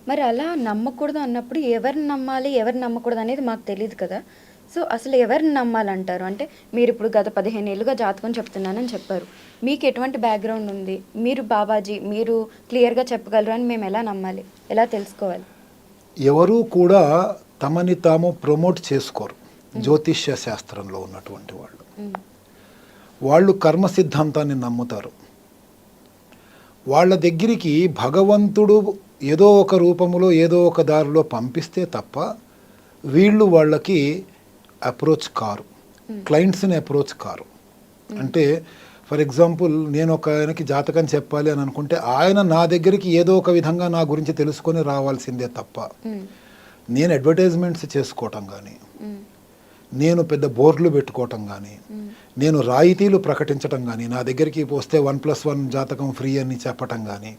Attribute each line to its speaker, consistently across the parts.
Speaker 1: మరి అలా నమ్మకూడదు అన్నప్పుడు ఎవరిని నమ్మాలి, ఎవరిని నమ్మకూడదు అనేది మాకు తెలీదు కదా! సో, అసలు ఎవరిని నమ్మాలంటారు? అంటే మీరిప్పుడు గత 15 ఏళ్లుగా జాతకం చెప్తున్నానని చెప్పారు. మీకు ఎటువంటి బ్యాక్‌గ్రౌండ్ ఉంది? మీరు బాబాజీ, మీరు క్లియర్‌గా చెప్పగలరు అని మేము ఎలా నమ్మాలి? ఎలా తెలుసుకోవాలి?
Speaker 2: ఎవరూ కూడా తమని తాము ప్రమోట్ చేసుకోరు. జ్యోతిష్య శాస్త్రంలో ఉన్నటువంటి వాళ్ళు. వాళ్ళు కర్మ సిద్ధాంతాన్ని నమ్ముతారు. వాళ్ళ దగ్గరికి భగవంతుడు ఏదో ఒక రూపములో ఏదో ఒక దారిలో పంపిస్తే తప్ప వీళ్ళు వాళ్ళకి అప్రోచ్ కారు, క్లయింట్స్ని అప్రోచ్ కారు. అంటే ఫర్ ఎగ్జాంపుల్ నేను ఒక ఆయనకి జాతకం చెప్పాలి అని అనుకుంటే ఆయన నా దగ్గరికి ఏదో ఒక విధంగా నా గురించి తెలుసుకొని రావాల్సిందే తప్ప నేను అడ్వర్టైజ్మెంట్స్ చేసుకోవటం కానీ, నేను పెద్ద బోర్డులు పెట్టుకోవటం కానీ, నేను రాయితీలు ప్రకటించటం కానీ, నా దగ్గరికి వస్తే 1+1 జాతకం ఫ్రీ అని చెప్పటం కానీ,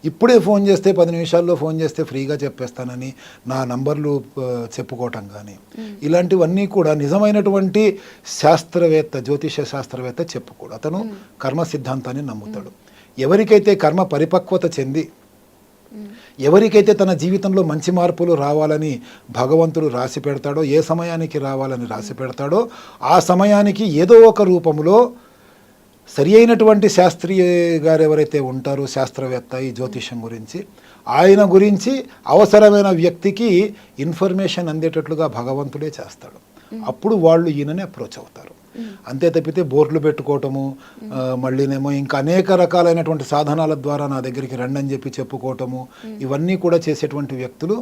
Speaker 2: ఇప్పుడే ఫోన్ చేస్తే 10 నిమిషాల్లో ఫోన్ చేస్తే ఫ్రీగా చెప్పేస్తానని నా నంబర్లు చెప్పుకోవటం కానీ, ఇలాంటివన్నీ కూడా నిజమైనటువంటి శాస్త్రవేత్త, జ్యోతిష శాస్త్రవేత్త చెప్పుకోడు. అతను కర్మ సిద్ధాంతాన్ని నమ్ముతాడు. ఎవరికైతే కర్మ పరిపక్వత చెంది, ఎవరికైతే తన జీవితంలో మంచి మార్పులు రావాలని భగవంతుడు రాసి పెడతాడో, ఏ సమయానికి రావాలని రాసి పెడతాడో ఆ సమయానికి ఏదో ఒక రూపంలో సరి అయినటువంటి శాస్త్రీయ గారు ఎవరైతే ఉంటారో, శాస్త్రవేత్త ఈ జ్యోతిషం గురించి, ఆయన గురించి అవసరమైన వ్యక్తికి ఇన్ఫర్మేషన్ అందేటట్లుగా భగవంతుడే చేస్తాడు. అప్పుడు వాళ్ళు ఈయనని అప్రోచ్ అవుతారు. అంతే తప్పితే బోర్డులు పెట్టుకోవటము, మళ్ళీనేమో ఇంకా అనేక రకాలైనటువంటి సాధనాల ద్వారా నా దగ్గరికి రండి అని చెప్పి చెప్పుకోవటము, ఇవన్నీ కూడా చేసేటువంటి వ్యక్తులు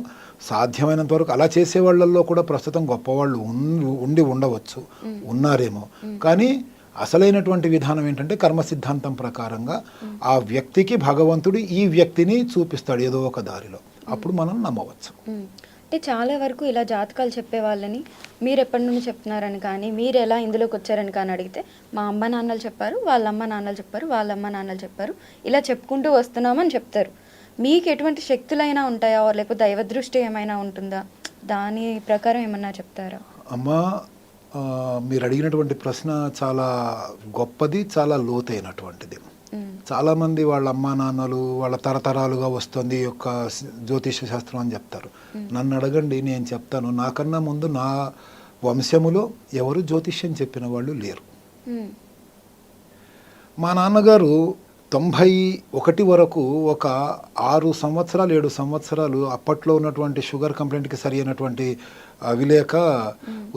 Speaker 2: సాధ్యమైనంత వరకు అలా చేసే వాళ్ళల్లో కూడా ప్రస్తుతం గొప్పవాళ్ళు ఉండి ఉండవచ్చు, ఉన్నారేమో. కానీ అసలైనటువంటి విధానం ఏంటంటే కర్మ సిద్ధాంతం ప్రకారంగా ఆ వ్యక్తికి భగవంతుడు ఈ వ్యక్తిని చూపిస్తాడు ఏదో ఒక దారిలో. అప్పుడు మనం నమ్మవచ్చు.
Speaker 1: అంటే చాలా వరకు ఇలా జాతకాలు చెప్పే వాళ్ళని మీరు ఎప్పటి నుండి చెప్తున్నారని కానీ, మీరు ఎలా ఇందులోకి వచ్చారని కానీ అడిగితే, మా అమ్మ నాన్నలు చెప్పారు, వాళ్ళ అమ్మ నాన్నలు చెప్పారు, వాళ్ళ అమ్మ నాన్నలు చెప్పారు, ఇలా చెప్పుకుంటూ వస్తున్నామని చెప్తారు. మీకు ఎటువంటి శక్తులైనా ఉంటాయా, లేకపోతే దైవ దృష్టి ఏమైనా ఉంటుందా? దాని ప్రకారం ఏమన్నా చెప్తారా?
Speaker 2: అమ్మా, మీరు అడిగినటువంటి ప్రశ్న చాలా గొప్పది, చాలా లోతైనటువంటిది. చాలామంది వాళ్ళ అమ్మా నాన్నలు వాళ్ళ తరతరాలుగా వస్తుంది ఈ యొక్క జ్యోతిష శాస్త్రం అని చెప్తారు. నన్ను అడగండి, నేను చెప్తాను, నాకన్నా ముందు నా వంశములో ఎవరు జ్యోతిష్యం చెప్పిన వాళ్ళు లేరు. మా నాన్నగారు 91 వరకు ఒక 6 సంవత్సరాలు 7 సంవత్సరాలు అప్పట్లో ఉన్నటువంటి షుగర్ కంప్లైంట్కి సరి అయినటువంటి అవి లేక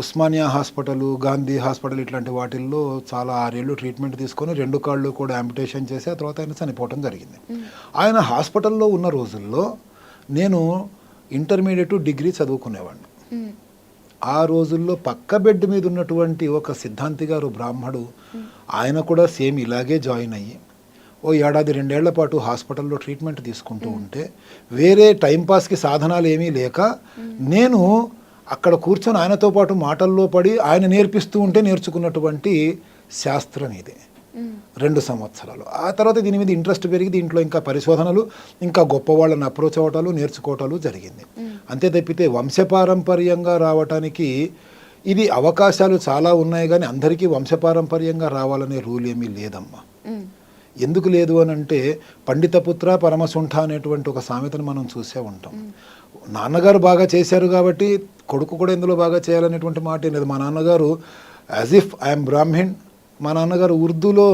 Speaker 2: ఉస్మానియా హాస్పిటల్, గాంధీ హాస్పిటల్ ఇట్లాంటి వాటిల్లో చాలా 6 ఏళ్ళు ట్రీట్మెంట్ తీసుకొని 2 కాళ్ళు కూడా యాంపిటేషన్ చేసి ఆ తర్వాత ఆయన చనిపోవటం జరిగింది. ఆయన హాస్పిటల్లో ఉన్న రోజుల్లో నేను ఇంటర్మీడియట్, డిగ్రీ చదువుకునేవాడిని. ఆ రోజుల్లో పక్క బెడ్ మీద ఉన్నటువంటి ఒక సిద్ధాంతి గారు బ్రాహ్మడు, ఆయన కూడా సేమ్ ఇలాగే జాయిన్ అయ్యి ఓ 1-2 ఏళ్ల పాటు హాస్పిటల్లో ట్రీట్మెంట్ తీసుకుంటూ ఉంటే వేరే టైంపాస్కి సాధనాలు ఏమీ లేక నేను అక్కడ కూర్చొని ఆయనతో పాటు మాటల్లో పడి ఆయన నేర్పిస్తూ ఉంటే నేర్చుకున్నటువంటి శాస్త్రం ఇది. 2 సంవత్సరాలు. ఆ తర్వాత దీని మీద ఇంట్రెస్ట్ పెరిగి దీంట్లో ఇంకా పరిశోధనలు, ఇంకా గొప్ప వాళ్ళని అప్రోచ్ అవ్వటాలు, నేర్చుకోవటాలు జరిగింది. అంతే తప్పితే వంశపారంపర్యంగా రావటానికి ఇది అవకాశాలు చాలా ఉన్నాయి, కానీ అందరికీ వంశపారంపర్యంగా రావాలనే రూల్ ఏమీ లేదమ్మా. ఎందుకు లేదు అని అంటే, పండితపుత్ర పరమసుంఠ అనేటువంటి ఒక సామెతను మనం చూసే ఉంటాం. నాన్నగారు బాగా చేశారు కాబట్టి కొడుకు కూడా ఇందులో బాగా చేయాలనేటువంటి మాట ఏం లేదు. మా నాన్నగారు యాజ్ ఇఫ్ ఐఎమ్ బ్రాహ్మిణ్, మా నాన్నగారు ఉర్దూలో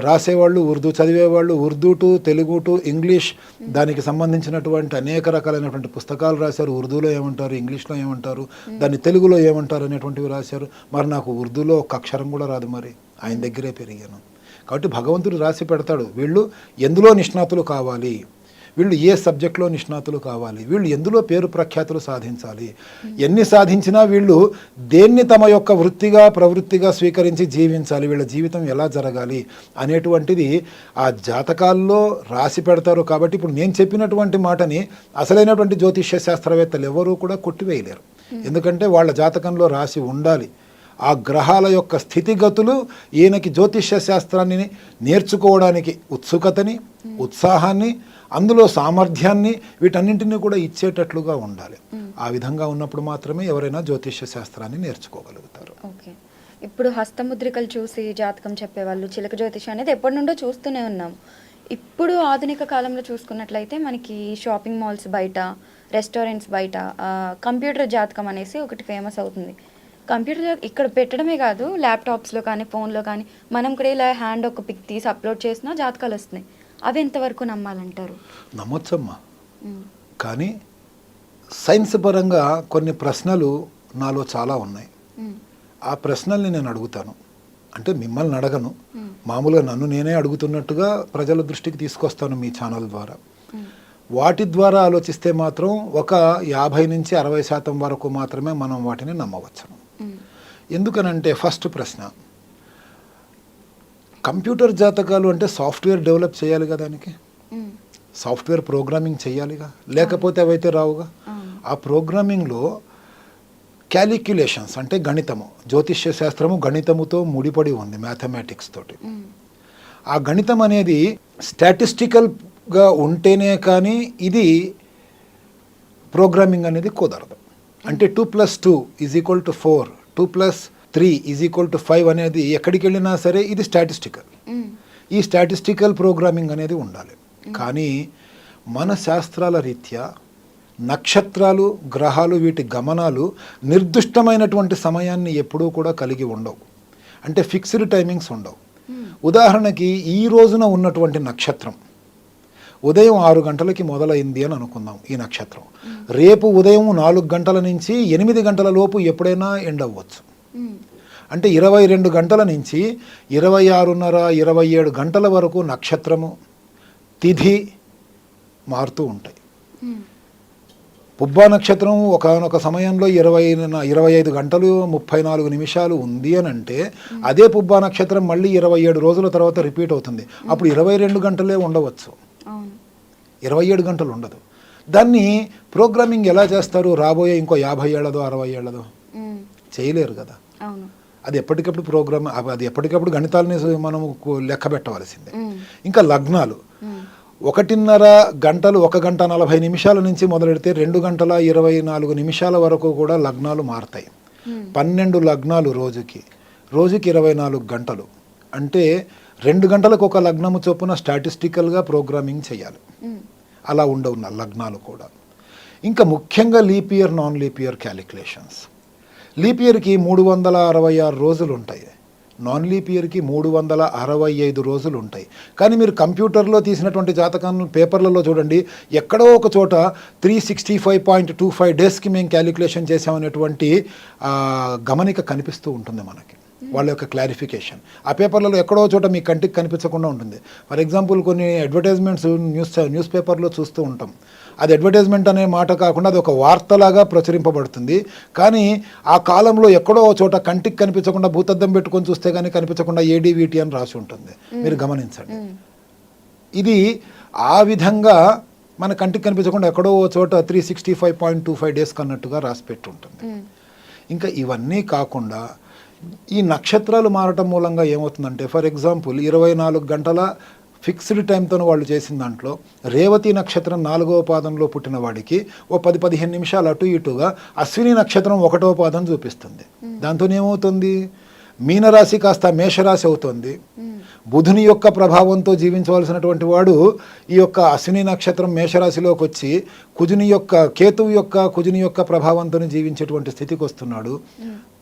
Speaker 2: రాసేవాళ్ళు, ఉర్దూ చదివేవాళ్ళు, Urdu to Telugu to English దానికి సంబంధించినటువంటి అనేక రకాలైనటువంటి పుస్తకాలు రాశారు. ఉర్దూలో ఏమంటారు, ఇంగ్లీష్లో ఏమంటారు, దాన్ని తెలుగులో ఏమంటారు అనేటువంటివి రాశారు. మరి నాకు ఉర్దూలో ఒక అక్షరం కూడా రాదు, మరి ఆయన దగ్గరే పెరిగాను. కాబట్టి భగవంతుడు రాసి పెడతాడు, వీళ్ళు ఎందులో నిష్ణాతులు కావాలి, వీళ్ళు ఏ సబ్జెక్ట్లో నిష్ణాతులు కావాలి, వీళ్ళు ఎందులో పేరు ప్రఖ్యాతులు సాధించాలి, ఎన్ని సాధించినా వీళ్ళు దేన్ని తమ యొక్క వృత్తిగా ప్రవృత్తిగా స్వీకరించి జీవించాలి, వీళ్ళ జీవితం ఎలా జరగాలి అనేటువంటిది ఆ జాతకాల్లో రాసి పెడతారు. కాబట్టి ఇప్పుడు నేను చెప్పినటువంటి మాటని అసలైనటువంటి జ్యోతిష్య శాస్త్రవేత్తలు ఎవరూ కూడా కొట్టివేయలేరు. ఎందుకంటే వాళ్ళ జాతకంలో రాసి ఉండాలి. ఆ గ్రహాల యొక్క స్థితిగతులు ఈయనకి జ్యోతిష్య శాస్త్రాన్ని నేర్చుకోవడానికి ఉత్సుకతని, ఉత్సాహాన్ని, అందులో సామర్థ్యాన్ని, వీటన్నింటినీ కూడా ఇచ్చేటట్లుగా ఉండాలి. ఆ విధంగా ఉన్నప్పుడు మాత్రమే ఎవరైనా జ్యోతిష్య శాస్త్రాన్ని నేర్చుకోగలుగుతారు.
Speaker 1: ఓకే, ఇప్పుడు హస్తముద్రికలు చూసి జాతకం చెప్పేవాళ్ళు, చిలక జ్యోతిషం అనేది ఎప్పటి నుండో చూస్తూనే ఉన్నాం. ఇప్పుడు ఆధునిక కాలంలో చూసుకున్నట్లయితే మనకి షాపింగ్ మాల్స్ బయట, రెస్టారెంట్స్ బయట కంప్యూటర్ జాతకం అనేసి ఒకటి ఫేమస్ అవుతుంది. కంప్యూటర్ ఇక్కడ పెట్టడమే కాదు, ల్యాప్టాప్స్లో కానీ ఫోన్లో కానీ మనం కూడా ఇలా హ్యాండ్ ఒక పిక్ తీసి అప్లోడ్ చేసినా జాతకాలు వస్తున్నాయి. అవి ఎంతవరకు నమ్మాలంటారు?
Speaker 2: నమ్మొచ్చమ్మా, కానీ సైన్స్ పరంగా కొన్ని ప్రశ్నలు నాలో చాలా ఉన్నాయి. ఆ ప్రశ్నల్ని నేను అడుగుతాను, అంటే మిమ్మల్ని అడగను, మామూలుగా నన్ను నేనే అడుగుతున్నట్టుగా ప్రజల దృష్టికి తీసుకొస్తాను మీ ఛానల్ ద్వారా. వాటి ద్వారా ఆలోచిస్తే మాత్రం ఒక 50 నుంచి 60% వరకు మాత్రమే మనం వాటిని నమ్మవచ్చును. ఎందుకనంటే ఫస్ట్ ప్రశ్న, కంప్యూటర్ జాతకాలు అంటే సాఫ్ట్వేర్ డెవలప్ చేయాలి కదా, దానికి సాఫ్ట్వేర్ ప్రోగ్రామింగ్ చేయాలిగా, లేకపోతే అవైతే రావుగా. ఆ ప్రోగ్రామింగ్లో క్యాలిక్యులేషన్స్ అంటే గణితము, జ్యోతిష్య శాస్త్రము గణితముతో ముడిపడి ఉంది, మ్యాథమెటిక్స్ తోటి. ఆ గణితం అనేది స్టాటిస్టికల్గా ఉంటేనే కానీ ఇది ప్రోగ్రామింగ్ అనేది కుదరదు. అంటే 2+2 = 4, 2+3 = 5 అనేది ఎక్కడికి వెళ్ళినా సరే ఇది స్టాటిస్టికల్. ఈ స్టాటిస్టికల్ ప్రోగ్రామింగ్ అనేది ఉండాలి. కానీ మన శాస్త్రాల రీత్యా నక్షత్రాలు, గ్రహాలు, వీటి గమనాలు నిర్దిష్టమైనటువంటి సమయాన్ని ఎప్పుడూ కూడా కలిగి ఉండవు. అంటే ఫిక్స్డ్ టైమింగ్స్ ఉండవు. ఉదాహరణకి ఈ రోజున ఉన్నటువంటి నక్షత్రం ఉదయం 6 గంటలకి మొదలైంది అని అనుకుందాం. ఈ నక్షత్రం రేపు ఉదయం 4 గంటల నుంచి 8 గంటల లోపు ఎప్పుడైనా ఎండ్ అవ్వచ్చు. అంటే 22 గంటల నుంచి 26:30, 27 గంటల వరకు నక్షత్రము, తిథి మారుతూ ఉంటాయి. పుబ్బా నక్షత్రం ఒకనొక సమయంలో 25 గంటలు 34 నిమిషాలు ఉంది అని అంటే అదే పుబ్బా నక్షత్రం మళ్ళీ 27 రోజుల తర్వాత రిపీట్ అవుతుంది. అప్పుడు 22 గంటలే ఉండవచ్చు, 27 గంటలు ఉండదు. దాన్ని ప్రోగ్రామింగ్ ఎలా చేస్తారు? రాబోయే ఇంకో 50 ఏళ్ళదో 60 ఏళ్ళదో చేయలేరు కదా. అది ఎప్పటికప్పుడు ప్రోగ్రామ్, అది ఎప్పటికప్పుడు గణితాలని మనము లెక్క పెట్టవలసిందే. ఇంకా లగ్నాలు 1:30 గంటలు, 1 గంట 40 నిమిషాల నుంచి మొదలెడితే 2 గంటల 24 నిమిషాల వరకు కూడా లగ్నాలు మారుతాయి. 12 లగ్నాలు రోజుకి 24 గంటలు. అంటే 2 గంటలకు ఒక లగ్నము చొప్పున స్టాటిస్టికల్గా ప్రోగ్రామింగ్ చేయాలి. అలా ఉండవు లగ్నాలు కూడా. ఇంకా ముఖ్యంగా leap year, non leap year calculations. Leap ఇయర్కి 366 రోజులు ఉంటాయి, నాన్ లీప్ ఇయర్కి 365 రోజులు ఉంటాయి. కానీ మీరు కంప్యూటర్లో తీసినటువంటి జాతకాలను పేపర్లలో చూడండి, ఎక్కడో ఒక చోట 365.25 డేస్కి మేము క్యాలిక్యులేషన్ చేసామనేటువంటి గమనిక కనిపిస్తూ ఉంటుంది మనకి, వాళ్ళ యొక్క క్లారిఫికేషన్. ఆ పేపర్లలో ఎక్కడో చోట మీ కంటికి కనిపించకుండా ఉంటుంది. ఫర్ ఎగ్జాంపుల్ కొన్ని అడ్వర్టైజ్మెంట్స్ న్యూస్ పేపర్లో చూస్తూ ఉంటాం. అది అడ్వర్టైజ్మెంట్ అనే మాట కాకుండా అది ఒక వార్తలాగా ప్రచురింపబడుతుంది. కానీ ఆ కాలంలో ఎక్కడో చోట కంటికి కనిపించకుండా భూతద్దం పెట్టుకొని చూస్తే కానీ కనిపించకుండా ADVT అని రాసి ఉంటుంది, మీరు గమనించండి. ఇది ఆ విధంగా మన కంటికి కనిపించకుండా ఎక్కడో చోట 365.25 డేస్ కన్నట్టుగా రాసి పెట్టి ఉంటుంది. ఇంకా ఇవన్నీ కాకుండా ఈ నక్షత్రాలు మారటం మూలంగా ఏమవుతుందంటే, ఫర్ ఎగ్జాంపుల్ 24 గంటల ఫిక్స్డ్ టైంతో వాళ్ళు చేసిన దాంట్లో రేవతి నక్షత్రం 4వ పాదంలో పుట్టిన వాడికి ఓ 10-15 నిమిషాలు అటు ఇటుగా అశ్విని నక్షత్రం 1వ పాదం చూపిస్తుంది. దాంతో ఏమవుతుంది? మీనరాశి కాస్త మేషరాశి అవుతుంది. బుధుని యొక్క ప్రభావంతో జీవించవలసినటువంటి వాడు ఈ యొక్క అశ్విని నక్షత్రం మేషరాశిలోకి వచ్చి కేతువు యొక్క కుజుని యొక్క ప్రభావంతో జీవించేటువంటి స్థితికి వస్తున్నాడు.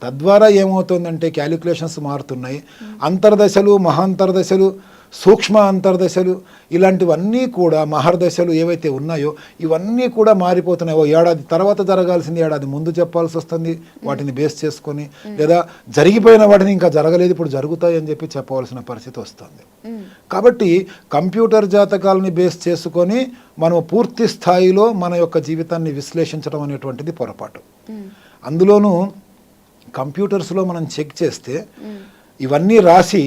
Speaker 2: తద్వారా ఏమవుతుందంటే క్యాలిక్యులేషన్స్ మారుతున్నాయి. అంతర్దశలు, మహాంతర్దశలు, సూక్ష్మ అంతర్దశలు, ఇలాంటివన్నీ కూడా మహర్దశలు ఏవైతే ఉన్నాయో ఇవన్నీ కూడా మారిపోతున్నాయి. ఓ ఏడాది తర్వాత జరగాల్సింది ఏడాది ముందు చెప్పాల్సి వస్తుంది వాటిని బేస్ చేసుకొని, లేదా జరిగిపోయిన వాటిని ఇంకా జరగలేదు ఇప్పుడు జరుగుతాయి అని చెప్పి చెప్పవలసిన పరిస్థితి వస్తుంది. కాబట్టి కంప్యూటర్ జాతకాలని బేస్ చేసుకొని మనం పూర్తి స్థాయిలో మన యొక్క జీవితాన్ని విశ్లేషించడం అనేటువంటిది పొరపాటు. అందులోనూ కంప్యూటర్స్లో మనం చెక్ చేస్తే ఇవన్నీ రాసి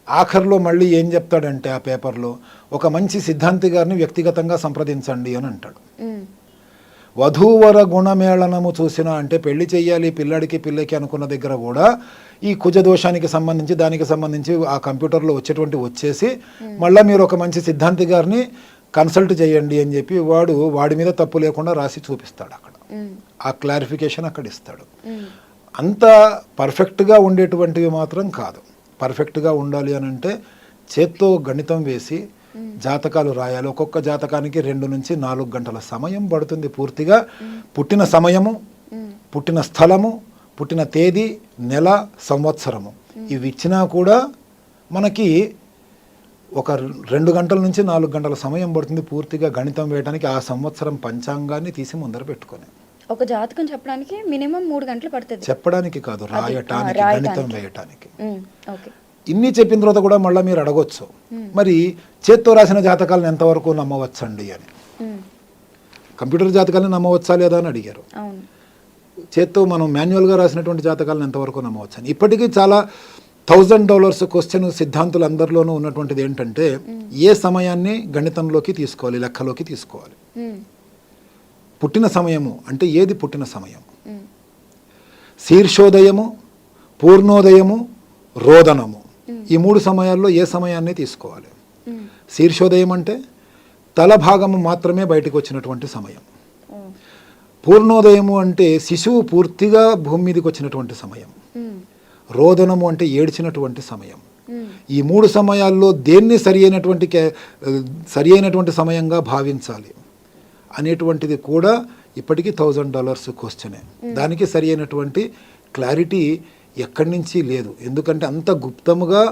Speaker 2: ఆఖరిలో మళ్ళీ ఏం చెప్తాడంటే ఆ పేపర్లో, ఒక మంచి సిద్ధాంతి గారిని వ్యక్తిగతంగా సంప్రదించండి అని అంటాడు. వధూవర గుణమేళనము చూసిన, అంటే పెళ్లి చెయ్యాలి పిల్లడికి పిల్లకి అనుకున్న దగ్గర కూడా ఈ కుజదోషానికి సంబంధించి దానికి సంబంధించి ఆ కంప్యూటర్లో వచ్చేసి మళ్ళీ మీరు ఒక మంచి సిద్ధాంతి గారిని కన్సల్ట్ చేయండి అని చెప్పి వాడి మీద తప్పు లేకుండా రాసి చూపిస్తాడు. అక్కడ ఆ క్లారిఫికేషన్ అక్కడ ఇస్తాడు. అంత పర్ఫెక్ట్గా ఉండేటువంటివి మాత్రం కాదు. పర్ఫెక్ట్గా ఉండాలి అని అంటే చేత్తో గణితం వేసి జాతకాలు రాయాలి. ఒక్కొక్క జాతకానికి 2 నుంచి 4 గంటల సమయం పడుతుంది పూర్తిగా. పుట్టిన సమయము, పుట్టిన స్థలము, పుట్టిన తేదీ, నెల, సంవత్సరము ఇవి ఇచ్చినా కూడా మనకి ఒక 2 గంటల నుంచి 4 గంటల సమయం పడుతుంది పూర్తిగా గణితం వేయడానికి. ఆ సంవత్సరం పంచాంగాన్ని తీసి ముందర పెట్టుకొని
Speaker 1: ఒక జాతకం చెప్పడానికి మినిమం 3 గంటలు పడుతుంది.
Speaker 2: చెప్పడానికి కాదు, రాయటానికి, గణితం వేయటానికి.
Speaker 1: ఓకే.
Speaker 2: ఇన్ని చెప్పిన తర్వాత కూడా మళ్ళీ మీరు అడగొచ్చు, మరి చేత్తో రాసిన జాతకాలను ఎంతవరకు నమ్మవచ్చండి అని. కంప్యూటర్ జాతకాలను నమ్మవచ్చా లేదా అని అడిగారు. చేత్తో మనం మాన్యువల్గా రాసినటువంటి జాతకాలను ఎంతవరకు నమ్మవచ్చు అని. ఇప్పటికీ చాలా $1000 క్వశ్చన్ సిద్ధాంతులు అందరిలోనూ ఉన్నటువంటిది ఏంటంటే, ఏ సమయాన్ని గణితంలోకి తీసుకోవాలి, లెక్కలోకి తీసుకోవాలి. పుట్టిన సమయము అంటే ఏది పుట్టిన సమయం? శీర్షోదయము, పూర్ణోదయము, రోదనము, ఈ 3 సమయాల్లో ఏ సమయాన్ని తీసుకోవాలి? శీర్షోదయం అంటే తల భాగము మాత్రమే బయటకు వచ్చినటువంటి సమయం. పూర్ణోదయము అంటే శిశువు పూర్తిగా భూమి మీదకి వచ్చినటువంటి సమయం. రోదనము అంటే ఏడ్చినటువంటి సమయం. ఈ 3 సమయాల్లో దేన్ని సరి అయినటువంటి సమయంగా భావించాలి అనేటువంటిది కూడా ఇప్పటికీ $1000 క్వశ్చనే. దానికి సరి అయినటువంటి క్లారిటీ ఎక్కడి నుంచి లేదు. ఎందుకంటే అంత గుప్తముగా,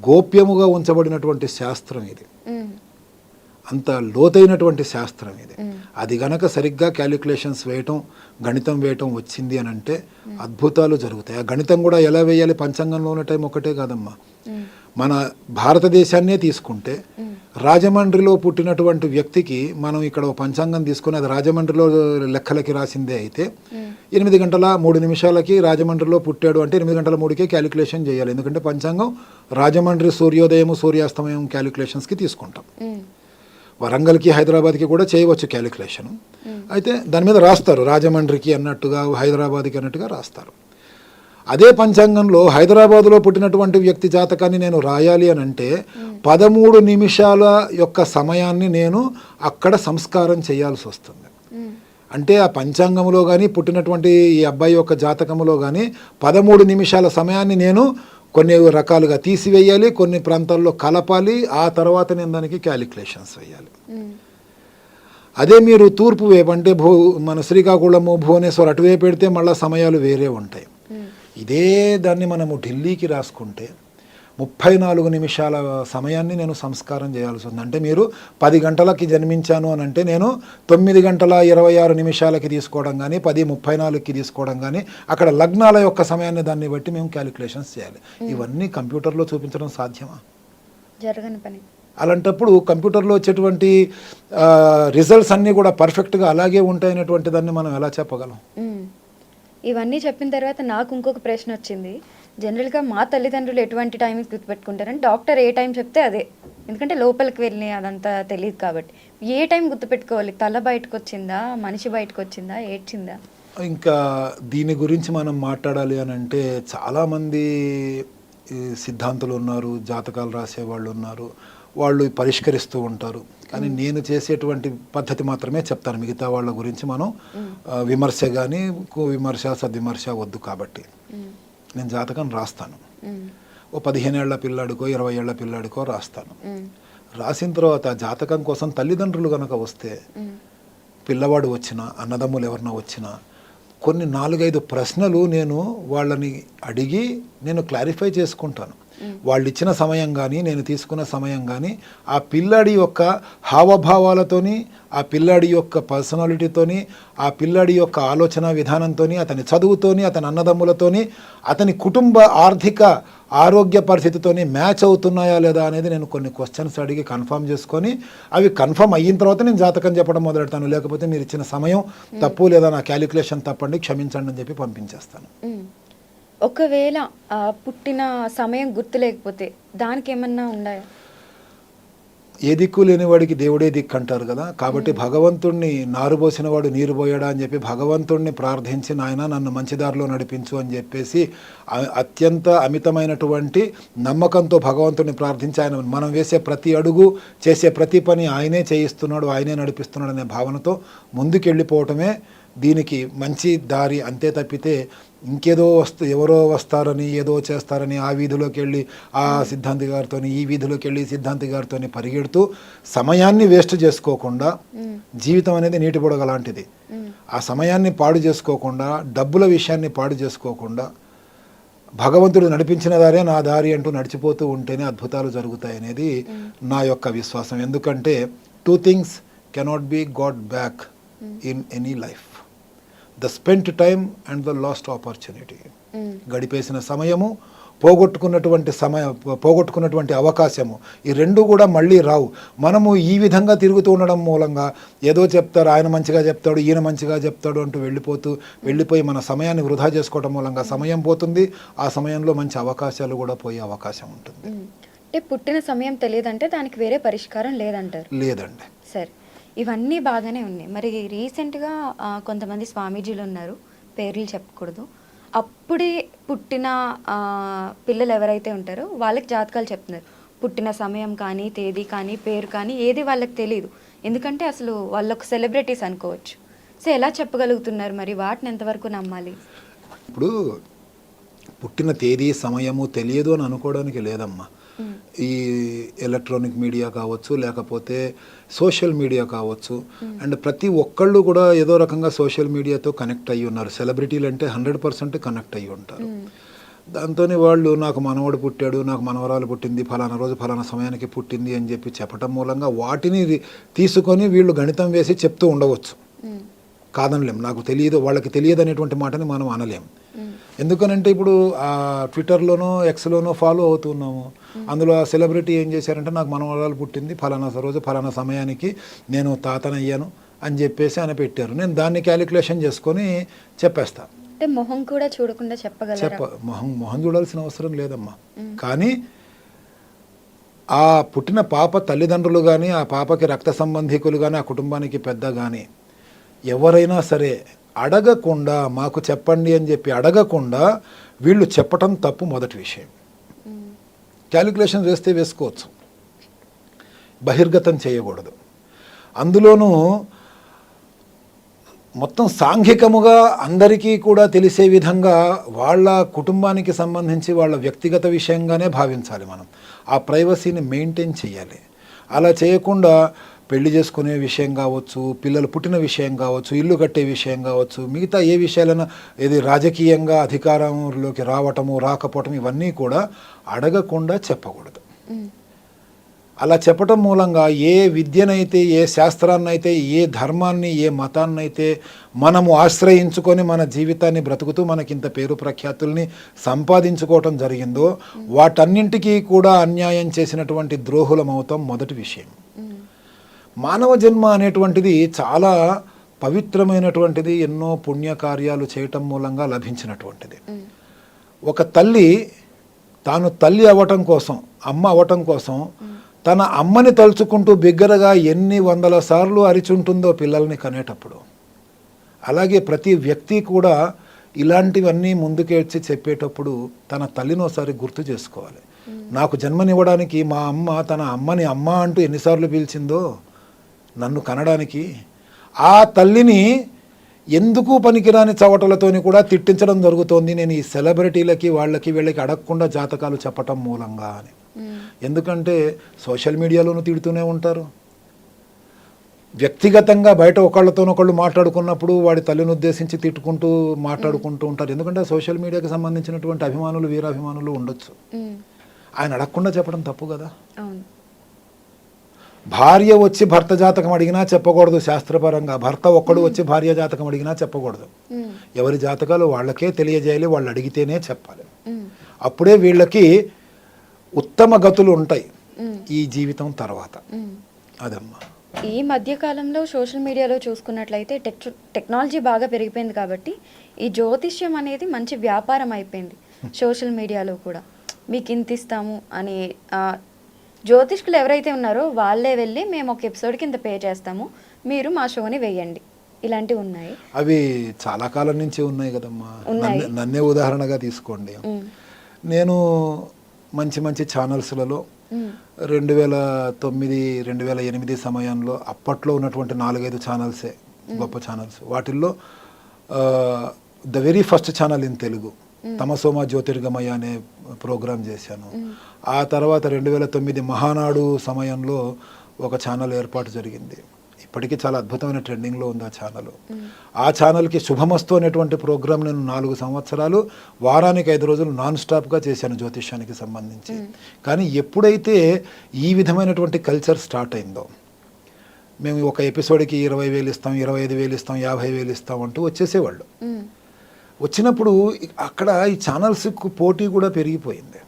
Speaker 2: గోప్యముగా ఉంచబడినటువంటి శాస్త్రం ఇది, అంత లోతైనటువంటి శాస్త్రం ఇది. అది గనక సరిగ్గా క్యాలిక్యులేషన్స్ వేయటం, గణితం వేయటం వచ్చింది అని అంటే అద్భుతాలు జరుగుతాయి. ఆ గణితం కూడా ఎలా వేయాలి, పంచాంగంలో ఉన్న టైం ఒకటే కాదమ్మా. మన భారతదేశాన్నే తీసుకుంటే రాజమండ్రిలో పుట్టినటువంటి వ్యక్తికి మనం ఇక్కడ పంచాంగం తీసుకుని అది రాజమండ్రిలో లెక్కలకి రాసిందే అయితే 8 గంటల 3 నిమిషాలకి రాజమండ్రిలో పుట్టాడు అంటే 8 గంటల 3కే క్యాలిక్యులేషన్ చేయాలి. ఎందుకంటే పంచాంగం రాజమండ్రి సూర్యోదయం, సూర్యాస్తమయం క్యాలిక్యులేషన్స్కి తీసుకుంటాం. వరంగల్కి, హైదరాబాద్కి కూడా చేయవచ్చు క్యాలిక్యులేషన్. అయితే దాని మీద రాస్తారు, రాజమండ్రికి అన్నట్టుగా, హైదరాబాద్కి అన్నట్టుగా రాస్తారు. అదే పంచాంగంలో హైదరాబాదులో పుట్టినటువంటి వ్యక్తి జాతకాన్ని నేను రాయాలి అని అంటే 13 నిమిషాల యొక్క సమయాన్ని నేను అక్కడ సంస్కారం చేయాల్సి వస్తుంది. అంటే ఆ పంచాంగంలో కానీ పుట్టినటువంటి ఈ అబ్బాయి యొక్క జాతకంలో కానీ 13 నిమిషాల సమయాన్ని నేను కొన్ని రకాలుగా తీసివేయాలి, కొన్ని ప్రాంతాల్లో కలపాలి, ఆ తర్వాత నేను దానికి క్యాలిక్యులేషన్స్ వేయాలి. అదే మీరు తూర్పు వైపు అంటే మన శ్రీకాకుళము, భువనేశ్వర్ అటువైపు పెడితే మళ్ళీ సమయాలు వేరే ఉంటాయి. ఇదే దాన్ని మనము ఢిల్లీకి రాసుకుంటే 34 నిమిషాల సమయాన్ని నేను సంస్కారం చేయాల్సి ఉంది. అంటే మీరు 10 గంటలకి జన్మించాను అని అంటే నేను 9 గంటల 26 నిమిషాలకి తీసుకోవడం కానీ, 10:34కి తీసుకోవడం కానీ, అక్కడ లగ్నాల యొక్క సమయాన్ని దాన్ని బట్టి మేము క్యాలిక్యులేషన్స్ చేయాలి. ఇవన్నీ కంప్యూటర్లో చూపించడం సాధ్యమా?
Speaker 1: జరగని పని.
Speaker 2: అలాంటప్పుడు కంప్యూటర్లో వచ్చేటువంటి రిజల్ట్స్ అన్నీ కూడా పర్ఫెక్ట్గా అలాగే ఉంటాయనేటువంటి దాన్ని మనం ఎలా చెప్పగలం?
Speaker 1: ఇవన్నీ చెప్పిన తర్వాత నాకు ఇంకొక ప్రశ్న వచ్చింది. జనరల్గా మా తల్లిదండ్రులు ఎటువంటి టైంకి గుర్తుపెట్టుకుంటారంటే డాక్టర్ ఏ టైం చెప్తే అదే, ఎందుకంటే లోపలికి వెళ్ళి అదంతా తెలియదు కాబట్టి. ఏ టైం గుర్తుపెట్టుకోవాలి? తల బయటకు వచ్చిందా, మనిషి బయటకు వచ్చిందా, ఏడ్చిందా?
Speaker 2: ఇంకా దీని గురించి మనం మాట్లాడాలి అని అంటే చాలామంది సిద్ధాంతులు ఉన్నారు, జాతకాలు రాసేవాళ్ళు ఉన్నారు, వాళ్ళు పరిష్కరిస్తూ ఉంటారు. కానీ నేను చేసేటువంటి పద్ధతి మాత్రమే చెప్తాను. మిగతా వాళ్ళ గురించి మనం విమర్శ కానీ, విమర్శ సద్విమర్శ వద్దు. కాబట్టి నేను జాతకం రాస్తాను. ఓ 15 ఏళ్ల పిల్లాడికో 20 ఏళ్ల పిల్లాడికో రాస్తాను. రాసిన తర్వాత జాతకం కోసం తల్లిదండ్రులు కనుక వస్తే, పిల్లవాడు వచ్చినా, అన్నదమ్ములు ఎవరన్నా వచ్చినా, కొన్ని 4-5 ప్రశ్నలు నేను వాళ్ళని అడిగి నేను క్లారిఫై చేసుకుంటాను. వాళ్ళు ఇచ్చిన సమయం కానీ, నేను తీసుకున్న సమయం కానీ, ఆ పిల్లాడి యొక్క హావభావాలతోని, ఆ పిల్లాడి యొక్క పర్సనాలిటీతోని, ఆ పిల్లాడి యొక్క ఆలోచన విధానంతోని, అతని చదువుతోని, అతని అన్నదమ్ములతోని, అతని కుటుంబ ఆర్థిక ఆరోగ్య పరిస్థితితోని మ్యాచ్ అవుతున్నాయా లేదా అనేది నేను కొన్ని క్వశ్చన్స్ అడిగి కన్ఫర్మ్ చేసుకొని, అవి కన్ఫర్మ్ అయిన తర్వాత నేను జాతకం చెప్పడం మొదలెడతాను. లేకపోతే మీరు ఇచ్చిన సమయం తప్పు, లేదా నా క్యాలిక్యులేషన్ తప్పండి, క్షమించండి అని చెప్పి పంపించేస్తాను.
Speaker 1: ఒకవేళ పుట్టిన సమయం గుర్తు లేకపోతే దానికి ఏమన్నా ఉన్నాయా?
Speaker 2: ఏ దిక్కు లేనివాడికి దేవుడే దిక్కు అంటారు కదా. కాబట్టి భగవంతుణ్ణి, నారుబోసిన వాడు నీరు పోయాడా అని చెప్పి భగవంతుణ్ణి ప్రార్థించి, నాయన నన్ను మంచి దారిలో నడిపించు అని చెప్పేసి అత్యంత అమితమైనటువంటి నమ్మకంతో భగవంతుణ్ణి ప్రార్థించి, ఆయన మనం వేసే ప్రతి అడుగు, చేసే ప్రతి పని ఆయనే చేయిస్తున్నాడు, ఆయనే నడిపిస్తున్నాడు అనే భావనతో ముందుకెళ్ళిపోవటమే దీనికి మంచి దారి అంతే తప్పితే ఇంకేదో ఎవరో వస్తారని ఏదో చేస్తారని ఆ వీధిలోకి వెళ్ళి ఆ సిద్ధాంతి గారితో ఈ వీధిలోకి వెళ్ళి సిద్ధాంతి గారితో పరిగెడుతూ సమయాన్ని వేస్ట్ చేసుకోకుండా, జీవితం అనేది నీటి బుడగ లాంటిది, ఆ సమయాన్ని పాడు చేసుకోకుండా, డబ్బుల విషయాన్ని పాడు చేసుకోకుండా భగవంతుడు నడిపించిన దారే నా దారి అంటూ నడిచిపోతూ ఉంటేనే అద్భుతాలు జరుగుతాయి అనేది నా యొక్క విశ్వాసం. ఎందుకంటే 2 things cannot be got back in any life: the spent time and the lost opportunity. గడిపేసిన సమయము, పోగొట్టుకున్నటువంటి అవకాశము, ఈ రెండు కూడా మళ్ళీ రావు. మనము ఈ విధంగా తిరుగుతూ ఉండడం మూలంగా ఏదో చెప్తారు, ఆయన మంచిగా చెప్తాడు, ఈయన మంచిగా చెప్తాడు అంటూ వెళ్ళిపోయి మన సమయాన్ని వృధా చేసుకోవడం మూలంగా సమయం పోతుంది. ఆ సమయంలో మంచి అవకాశాలు కూడా పోయే అవకాశం ఉంటుంది.
Speaker 1: అంటే పుట్టిన సమయం తెలియదంటే దానికి వేరే పరిష్కారం లేదంటారు?
Speaker 2: లేదండి.
Speaker 1: సరే, ఇవన్నీ బాగానే ఉన్నాయి. మరి రీసెంట్గా కొంతమంది స్వామీజీలు ఉన్నారు, పేర్లు చెప్పకూడదు, అప్పుడే పుట్టిన పిల్లలు ఎవరైతే ఉంటారో వాళ్ళకి జాతకాలు చెప్తున్నారు. పుట్టిన సమయం కానీ, తేదీ కానీ, పేరు కానీ ఏది వాళ్ళకి తెలియదు. ఎందుకంటే అసలు వాళ్ళొక సెలబ్రిటీస్ అనుకోవచ్చు. సో ఎలా చెప్పగలుగుతున్నారు మరి? వాటిని ఎంతవరకు నమ్మాలి?
Speaker 2: ఇప్పుడు పుట్టిన తేదీ సమయము తెలియదు అని అనుకోవడానికి లేదమ్మా. ఈ ఎలక్ట్రానిక్ మీడియా కావచ్చు, లేకపోతే సోషల్ మీడియా కావచ్చు, అండ్ ప్రతి ఒక్కళ్ళు కూడా ఏదో రకంగా సోషల్ మీడియాతో కనెక్ట్ అయ్యి ఉన్నారు. సెలబ్రిటీలు అంటే 100% కనెక్ట్ అయ్యి ఉంటారు. దాంతోనే వాళ్ళు నాకు మనవడు పుట్టాడు, నాకు మనవరాలు పుట్టింది, ఫలానా రోజు ఫలానా సమయానికి పుట్టింది అని చెప్పి చెప్పటం మూలంగా వాటిని తీసుకొని వీళ్ళు గణితం వేసి చెప్తూ ఉండవచ్చు. కాదనలేం, నాకు తెలియదు, వాళ్ళకి తెలియదు అనేటువంటి మాటని మనం అనలేం. ఎందుకనంటే ఇప్పుడు ఆ ట్విట్టర్లోనో ఎక్స్లోనో ఫాలో అవుతున్నాము. అందులో ఆ సెలబ్రిటీ ఏం చేశారంటే నాకు మనవరాలు పుట్టింది ఫలానా రోజు ఫలానా సమయానికి నేను తాతనయ్యాను అని చెప్పేసి అని పెట్టారు. నేను దాన్ని క్యాలిక్యులేషన్ చేసుకొని చెప్పేస్తా.
Speaker 1: అంటే మొహం కూడా చూడకుండా చెప్పగలరా?
Speaker 2: మొహం చూడాల్సిన అవసరం లేదమ్మా. కానీ ఆ పుట్టిన పాప తల్లిదండ్రులు కానీ, ఆ పాపకి రక్త సంబంధికులు కానీ, ఆ కుటుంబానికి పెద్ద కానీ ఎవరైనా సరే అడగకుండా, మాకు చెప్పండి అని చెప్పి అడగకుండా వీళ్ళు చెప్పటం తప్పు. మొదటి విషయం, క్యాలిక్యులేషన్ వేస్తే వేసుకోవచ్చు, బహిర్గతం చేయకూడదు. అందులోనూ మొత్తం సాంఘికముగా అందరికీ కూడా తెలిసే విధంగా వాళ్ళ కుటుంబానికి సంబంధించి వాళ్ళ వ్యక్తిగత విషయంగానే భావించాలి. మనం ఆ ప్రైవసీని మెయింటైన్ చేయాలి. అలా చేయకుండా పెళ్లి చేసుకునే విషయం కావచ్చు, పిల్లలు పుట్టిన విషయం కావచ్చు, ఇల్లు కట్టే విషయం కావచ్చు, మిగతా ఏ విషయాలైనా ఇది రాజకీయంగా అధికారంలోకి రావటము రాకపోవటం ఇవన్నీ కూడా అడగకుండా చెప్పకూడదు. అలా చెప్పటం మూలంగా ఏ విద్యనైతే, ఏ శాస్త్రాన్నైతే, ఏ ధర్మాన్ని, ఏ మతాన్నైతే మనము ఆశ్రయించుకొని మన జీవితాన్ని బ్రతుకుతూ మనకింత పేరు ప్రఖ్యాతుల్ని సంపాదించుకోవటం జరిగిందో వాటన్నింటికీ కూడా అన్యాయం చేసినటువంటి ద్రోహులమవుతాం. మొదటి విషయం. మానవ జన్మ అనేటువంటిది చాలా పవిత్రమైనటువంటిది, ఎన్నో పుణ్యకార్యాలు చేయటం మూలంగా లభించినటువంటిది. ఒక తల్లి తాను తల్లి అవ్వటం కోసం, అమ్మ అవ్వటం కోసం తన అమ్మని తలుచుకుంటూ బిగ్గరగా ఎన్ని వందల సార్లు అరిచుంటుందో పిల్లల్ని కనేటప్పుడు. అలాగే ప్రతి వ్యక్తి కూడా ఇలాంటివన్నీ ముందుకేడ్చి చెప్పేటప్పుడు తన తల్లిని ఒకసారి గుర్తు చేసుకోవాలి. నాకు జన్మనివ్వడానికి మా అమ్మ తన అమ్మని అమ్మ అంటూ ఎన్నిసార్లు పిలిచిందో నన్ను కనడానికి, ఆ తల్లిని ఎందుకు పనికిరాని చవటలతోని కూడా తిట్టించడం జరుగుతోంది నేను ఈ సెలబ్రిటీలకి వాళ్ళకి వీళ్ళకి అడగకుండా జాతకాలు చెప్పటం మూలంగా అని. ఎందుకంటే సోషల్ మీడియాలోనూ తిడుతూనే ఉంటారు, వ్యక్తిగతంగా బయట ఒకళ్ళతోనొకళ్ళు మాట్లాడుకున్నప్పుడు వాడి తల్లిని ఉద్దేశించి తిట్టుకుంటూ మాట్లాడుకుంటూ ఉంటారు. ఎందుకంటే సోషల్ మీడియాకి సంబంధించినటువంటి అభిమానులు, వీరాభిమానులు ఉండొచ్చు. ఆయన అడగకుండా చెప్పడం తప్పు కదా. భార్య వచ్చి భర్త జాతకం అడిగినా చెప్పకూడదు శాస్త్రపరంగా. భర్త ఒక్కడు వచ్చి భార్య జాతకం అడిగినా చెప్పకూడదు. ఎవరి జాతకాలు వాళ్ళకే తెలియజేయాలి, వాళ్ళు అడిగితేనే చెప్పాలి. అప్పుడే వీళ్ళకి ఉత్తమ గతులు ఉంటాయి ఈ జీవితం తర్వాత. అదమ్మా.
Speaker 1: ఈ మధ్యకాలంలో సోషల్ మీడియాలో చూసుకున్నట్లయితే టెక్నాలజీ బాగా పెరిగిపోయింది కాబట్టి ఈ జ్యోతిష్యం అనేది మంచి వ్యాపారం అయిపోయింది సోషల్ మీడియాలో కూడా. మీకు ఇంత ఇస్తాము అని జ్యోతిష్కులు ఎవరైతే ఉన్నారో వాళ్ళే వెళ్ళి మేము ఒక ఎపిసోడ్కి ఇంత పే చేస్తాము, మీరు మా షోని వేయండి, ఇలాంటివి ఉన్నాయి.
Speaker 2: అవి చాలా కాలం నుంచి ఉన్నాయి కదమ్మా. నన్నే ఉదాహరణగా తీసుకోండి. నేను మంచి మంచి ఛానల్స్లలో 2009, 2008 సమయంలో అప్పట్లో ఉన్నటువంటి 4-5 ఛానల్సే గొప్ప ఛానల్స్. వాటిల్లో the very first channel in Telugu Tamasoma Jyotirgamaya అనే ప్రోగ్రాం చేశాను. ఆ తర్వాత 2009 మహానాడు సమయంలో ఒక ఛానల్ ఏర్పాటు జరిగింది. ఇప్పటికీ చాలా అద్భుతమైన ట్రెండింగ్లో ఉంది ఆ ఛానల్. ఆ ఛానల్కి శుభమస్తు అనేటువంటి ప్రోగ్రాం నేను 4 సంవత్సరాలు వారానికి 5 రోజులు నాన్ స్టాప్గా చేశాను జ్యోతిష్యానికి సంబంధించి. కానీ ఎప్పుడైతే ఈ విధమైనటువంటి కల్చర్ స్టార్ట్ అయిందో, మేము ఒక ఎపిసోడ్కి 20,000 ఇస్తాం, 25,000 ఇస్తాం, 50,000 ఇస్తాం అంటూ వచ్చేసేవాళ్ళు. వచ్చినప్పుడు అక్కడ ఈ ఛానల్స్కు పోటీ కూడా పెరిగిపోయింది.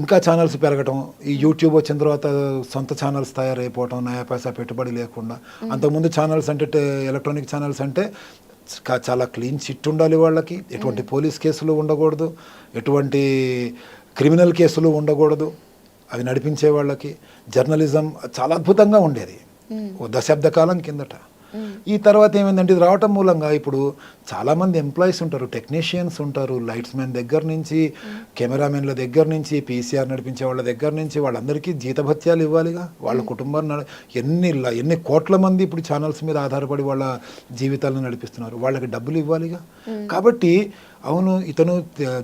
Speaker 2: ఇంకా ఛానల్స్ పెరగటం, ఈ యూట్యూబ్ వచ్చిన తర్వాత సొంత ఛానల్స్ తయారైపోవటం, నయా పైసా పెట్టుబడి లేకుండా. అంతకుముందు ఛానల్స్ అంటే ఎలక్ట్రానిక్ ఛానల్స్ అంటే చాలా క్లీన్ చిట్ ఉండాలి వాళ్ళకి, ఎటువంటి పోలీస్ కేసులు ఉండకూడదు, ఎటువంటి క్రిమినల్ కేసులు ఉండకూడదు, అవి నడిపించే వాళ్ళకి జర్నలిజం చాలా అద్భుతంగా ఉండేది ఓ దశాబ్ద కాలం కిందట. ఈ తర్వాత ఏమైందంటే ఇది రావటం మూలంగా ఇప్పుడు చాలామంది ఎంప్లాయీస్ ఉంటారు, టెక్నీషియన్స్ ఉంటారు, లైట్స్ మెన్ దగ్గర నుంచి, కెమెరామెన్ల దగ్గర నుంచి, పీసీఆర్ నడిపించే వాళ్ళ దగ్గర నుంచి వాళ్ళందరికీ జీతభత్యాలు ఇవ్వాలిగా. వాళ్ళ కుటుంబాన్ని ఎన్ని కోట్ల మంది ఇప్పుడు ఛానల్స్ మీద ఆధారపడి వాళ్ళ జీవితాలను నడిపిస్తున్నారు, వాళ్ళకి డబ్బులు ఇవ్వాలిగా. కాబట్టి అవును, ఇతను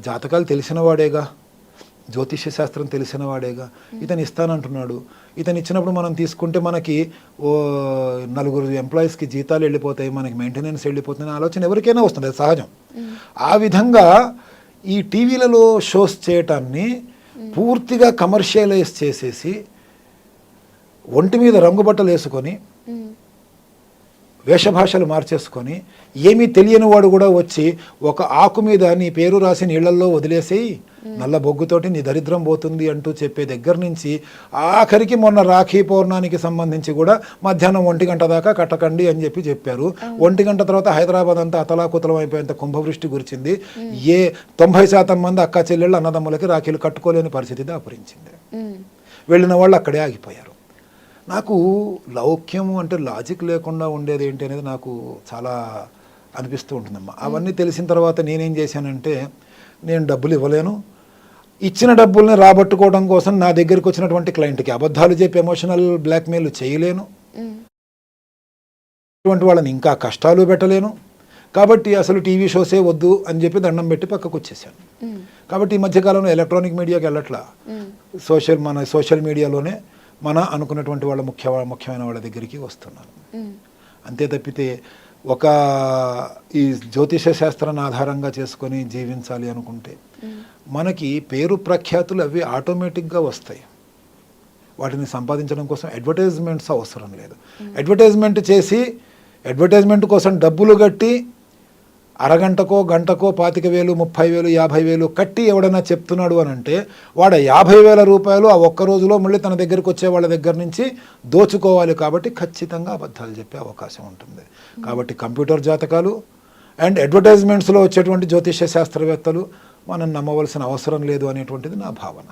Speaker 2: జాతకాలు తెలిసిన వాడేగా, జ్యోతిష్య శాస్త్రం తెలిసిన వాడేగా, ఇతను ఇస్తానంటున్నాడు, ఇతను ఇచ్చినప్పుడు మనం తీసుకుంటే మనకి ఓ 4 ఎంప్లాయీస్కి జీతాలు వెళ్ళిపోతాయి, మనకి మెయింటెనెన్స్ వెళ్ళిపోతుంది ఆలోచన ఎవరికైనా వస్తుంది, అది సహజం. ఆ విధంగా ఈ టీవీలలో షోస్ చేయటాన్ని పూర్తిగా కమర్షియలైజ్ చేసేసి ఒంటి మీద రంగుబట్టలు వేసుకొని వేషభాషలు మార్చేసుకొని ఏమీ తెలియని వాడు కూడా వచ్చి ఒక ఆకు మీద నీ పేరు రాసి నీళ్లల్లో వదిలేసేయి, నల్ల బొగ్గుతోటి నీ దరిద్రం పోతుంది అంటూ చెప్పే దగ్గర నుంచి ఆఖరికి మొన్న రాఖీ పౌర్ణానికి సంబంధించి కూడా మధ్యాహ్నం 1 గంట దాకా కట్టకండి అని చెప్పారు. 1 గంట తర్వాత హైదరాబాద్ అంతా అతలాకుతలం అయిపోయేంత కుంభవృష్టి గురిచింది. 90% మంది అక్క చెల్లెళ్ళు అన్నదమ్ములకి రాఖీలు కట్టుకోలేని పరిస్థితి దాపురించింది. వెళ్ళిన వాళ్ళు అక్కడే ఆగిపోయారు. నాకు లౌక్యము అంటే లాజిక్ లేకుండా ఉండేది ఏంటి అనేది నాకు చాలా అనిపిస్తూ ఉంటుందమ్మా. అవన్నీ తెలిసిన తర్వాత నేనేం చేశానంటే, నేను డబ్బులు ఇవ్వలేను, ఇచ్చిన డబ్బుల్ని రాబట్టుకోవడం కోసం నా దగ్గరికి వచ్చినటువంటి క్లయింట్కి అబద్ధాలు చెప్పి ఎమోషనల్ బ్లాక్మెయిల్ చేయలేను, అటువంటి వాళ్ళని ఇంకా కష్టాలు పెట్టలేను. కాబట్టి అసలు టీవీ షోసే వద్దు అని చెప్పి దండం పెట్టి పక్కకు వచ్చేసాను. కాబట్టి ఈ మధ్యకాలంలో ఎలక్ట్రానిక్ మీడియాకి వెళ్ళట్లా, మన సోషల్ మీడియాలోనే మన అనుకున్నటువంటి వాళ్ళ ముఖ్యమైన వాళ్ళ దగ్గరికి వస్తున్నాను. అంతే తప్పితే ఒక ఈ జ్యోతిష శాస్త్రాన్ని ఆధారంగా చేసుకొని జీవించాలి అనుకుంటే మనకి పేరు ప్రఖ్యాతులు అవి ఆటోమేటిక్గా వస్తాయి. వాటిని సంపాదించడం కోసం అడ్వర్టైజ్మెంట్స్ అవసరం లేదు. అడ్వర్టైజ్మెంట్ చేసి అడ్వర్టైజ్మెంట్ కోసం డబ్బులు కట్టి అరగంటకో గంటకో 25,000, 30,000, 50,000 కట్టి ఎవడైనా చెప్తున్నాడు అని అంటే వాడు 50,000 రూపాయలు ఆ ఒక్క రోజులో మళ్ళీ తన దగ్గరికి వచ్చే వాళ్ళ దగ్గర నుంచి దోచుకోవాలి. కాబట్టి ఖచ్చితంగా అబద్ధాలు చెప్పే అవకాశం ఉంటుంది. కాబట్టి కంప్యూటర్ జాతకాలు అండ్ అడ్వర్టైజ్మెంట్స్లో వచ్చేటువంటి జ్యోతిష్య శాస్త్రవేత్తలు మనం నమ్మవలసిన అవసరం లేదు అనేటువంటిది నా భావన.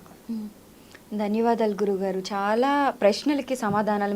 Speaker 1: ధన్యవాదాలు గురుగారు. చాలా ప్రశ్నలకి సమాధానాలు